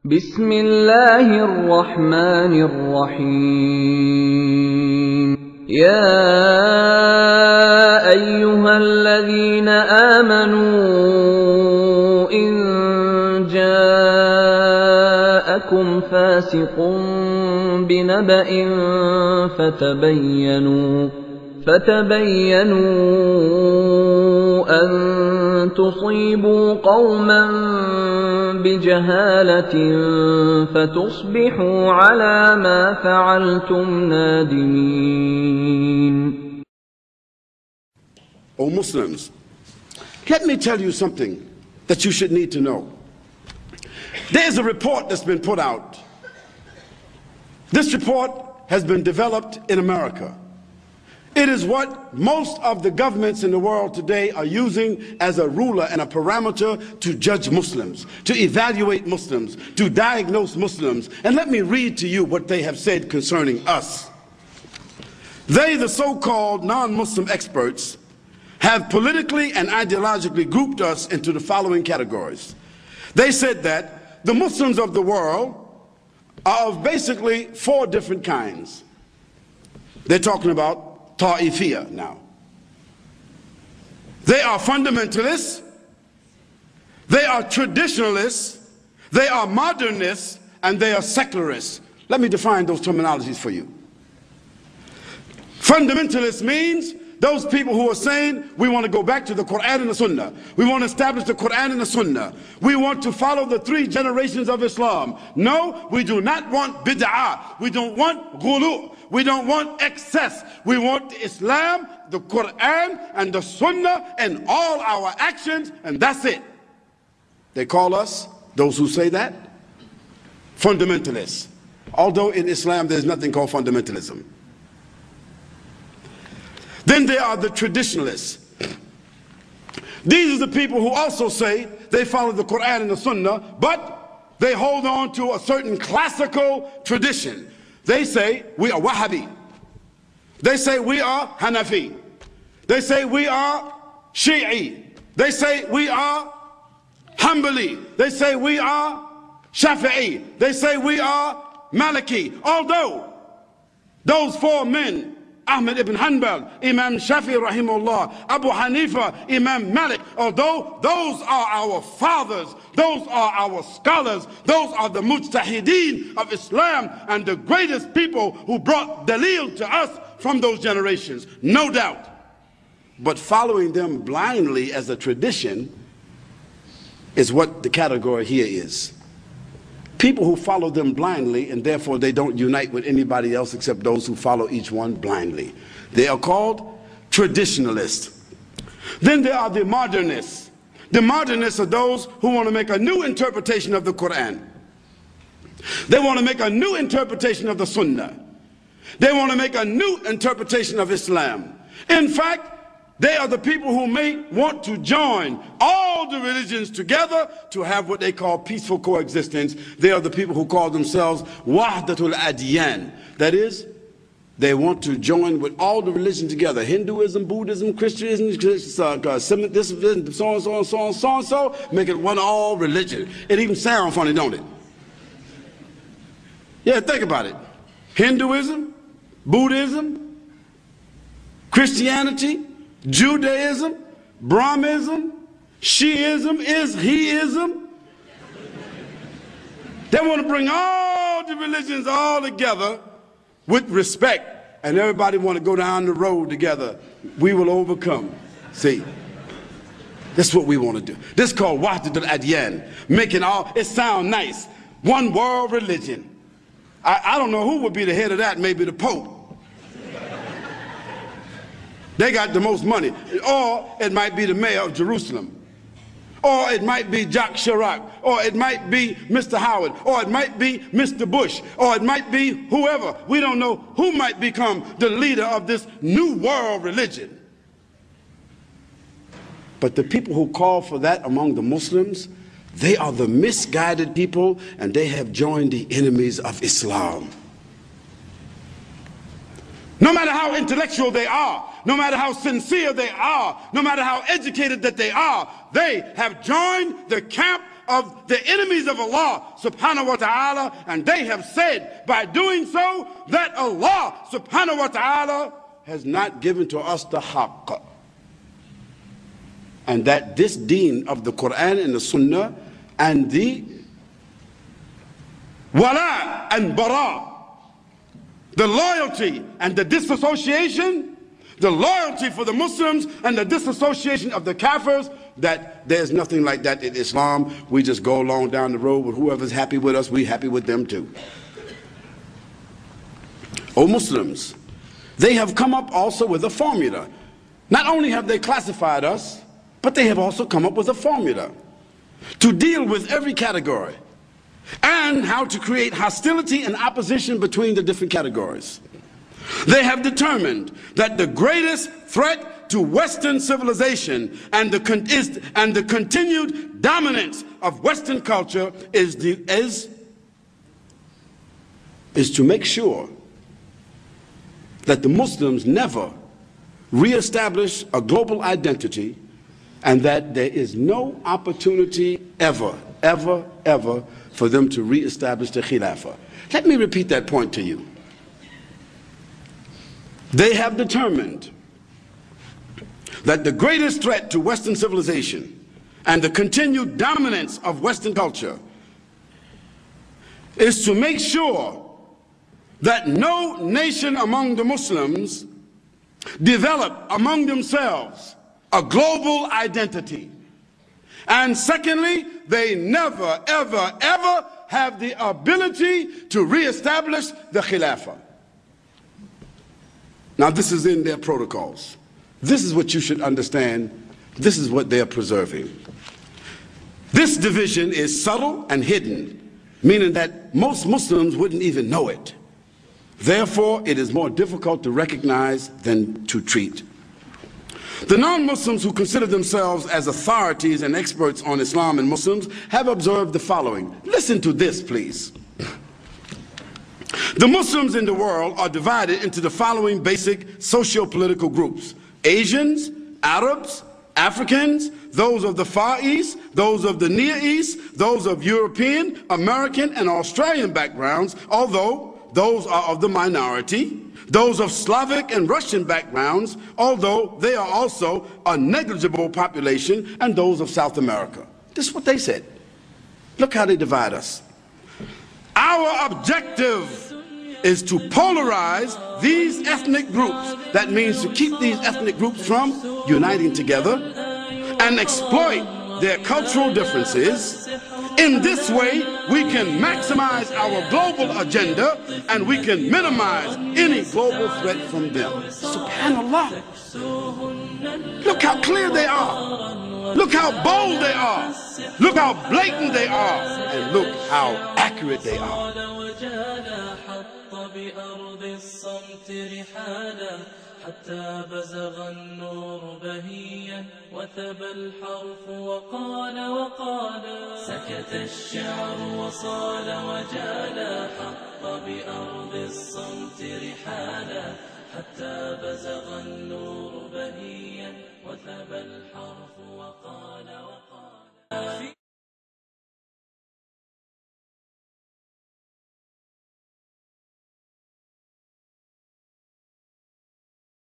بسم الله الرحمن الرحيم يا أيها الذين آمنوا إن جاءكم فاسق بنبأ فتبينوا أن تصيبوا قوما بجهالة فتصبحوا على ما فعلتم نادمين. O Muslims, let me tell you something that you should need to know. There's a report that's been put out. This report has been developed in America. It is what most of the governments in the world today are using as a ruler and a parameter to judge Muslims, to evaluate Muslims, to diagnose Muslims. And let me read to you what they have said concerning us. They, the so-called non-Muslim experts, have politically and ideologically grouped us into the following categories. They said that the Muslims of the world are of basically four different kinds. They're talking about Ta'ifiyah now. They are fundamentalists, they are traditionalists, they are modernists, and they are secularists. Let me define those terminologies for you. Fundamentalist means those people who are saying we want to go back to the Quran and the Sunnah. We want to establish the Quran and the Sunnah. We want to follow the three generations of Islam. No, we do not want bid'ah. We don't want ghulu. We don't want excess. We want Islam, the Quran, and the Sunnah, and all our actions, and that's it. They call us, those who say that, fundamentalists. Although in Islam there's nothing called fundamentalism. Then there are the traditionalists. These are the people who also say they follow the Quran and the Sunnah, but they hold on to a certain classical tradition. They say we are Wahhabi. They say we are Hanafi. They say we are Shi'i. They say we are Hanbali. They say we are Shafi'i. They say we are Maliki. Although those four men, Ahmad ibn Hanbal, Imam Shafi rahimahullah, Abu Hanifa, Imam Malik, although those are our fathers, those are our scholars, those are the mujtahideen of Islam and the greatest people who brought dalil to us from those generations, no doubt. But following them blindly as a tradition is what the category here is. People who follow them blindly, and therefore they don't unite with anybody else except those who follow each one blindly. They are called traditionalists. Then there are the modernists. The modernists are those who want to make a new interpretation of the Quran. They want to make a new interpretation of the Sunnah. They want to make a new interpretation of Islam. In fact, they are the people who may want to join all the religions together to have what they call peaceful coexistence. They are the people who call themselves Wahdatul Adyan. That is, they want to join with all the religions together. Hinduism, Buddhism, Christianism, Semitism, so on, so on, so on, so on, so. Make it one all religion. It even sounds funny, don't it? Yeah, think about it. Hinduism, Buddhism, Christianity, Judaism, Brahmism, Shiism, Heism. They want to bring all the religions all together with respect, and everybody want to go down the road together. We will overcome. See, that's what we want to do. This is called Wahdatul Adyan, making all, it sounds nice, one world religion. I don't know who would be the head of that, maybe the Pope. They got the most money. Or it might be the mayor of Jerusalem. Or it might be Jacques Chirac. Or it might be Mr. Howard. Or it might be Mr. Bush. Or it might be whoever. We don't know who might become the leader of this new world religion. But the people who call for that among the Muslims, they are the misguided people, and they have joined the enemies of Islam. No matter how intellectual they are, no matter how sincere they are, no matter how educated that they are, they have joined the camp of the enemies of Allah subhanahu wa ta'ala, and they have said by doing so that Allah subhanahu wa ta'ala has not given to us the haqq, and that this deen of the Quran and the Sunnah and the wala and bara, the loyalty and the disassociation, the loyalty for the Muslims and the disassociation of the kafirs, that there's nothing like that in Islam. We just go along down the road with whoever's happy with us, we're happy with them too. O Muslims, they have come up also with a formula. Not only have they classified us, but they have also come up with a formula to deal with every category and how to create hostility and opposition between the different categories. They have determined that the greatest threat to Western civilization and the continued dominance of Western culture is to make sure that the Muslims never reestablish a global identity, and that there is no opportunity ever for them to reestablish the Khilafah. Let me repeat that point to you. They have determined that the greatest threat to Western civilization and the continued dominance of Western culture is to make sure that no nation among the Muslims develop among themselves a global identity. And secondly, they never, ever have the ability to reestablish the Khilafah. Now, this is in their protocols. This is what you should understand. This is what they're preserving. This division is subtle and hidden, meaning that most Muslims wouldn't even know it. Therefore, it is more difficult to recognize than to treat. The non-Muslims who consider themselves as authorities and experts on Islam and Muslims have observed the following. Listen to this, please. The Muslims in the world are divided into the following basic socio-political groups: Asians, Arabs, Africans, those of the Far East, those of the Near East, those of European, American, and Australian backgrounds, although those are of the minority, those of Slavic and Russian backgrounds, although they are also a negligible population, and those of South America. This is what they said. Look how they divide us. Our objective is to polarize these ethnic groups. That means to keep these ethnic groups from uniting together and exploit their cultural differences. In this way, we can maximize our global agenda and we can minimize any global threat from them. SubhanAllah. Look how clear they are. Look how bold they are. Look how blatant they are. And look how accurate they are. حتى بزغ النور بهيا وثب الحرف وقال سكت الشعر وصال وجالا حط بأرض الصمت رحالا حتى بزغ النور بهيا وثب الحرف وقال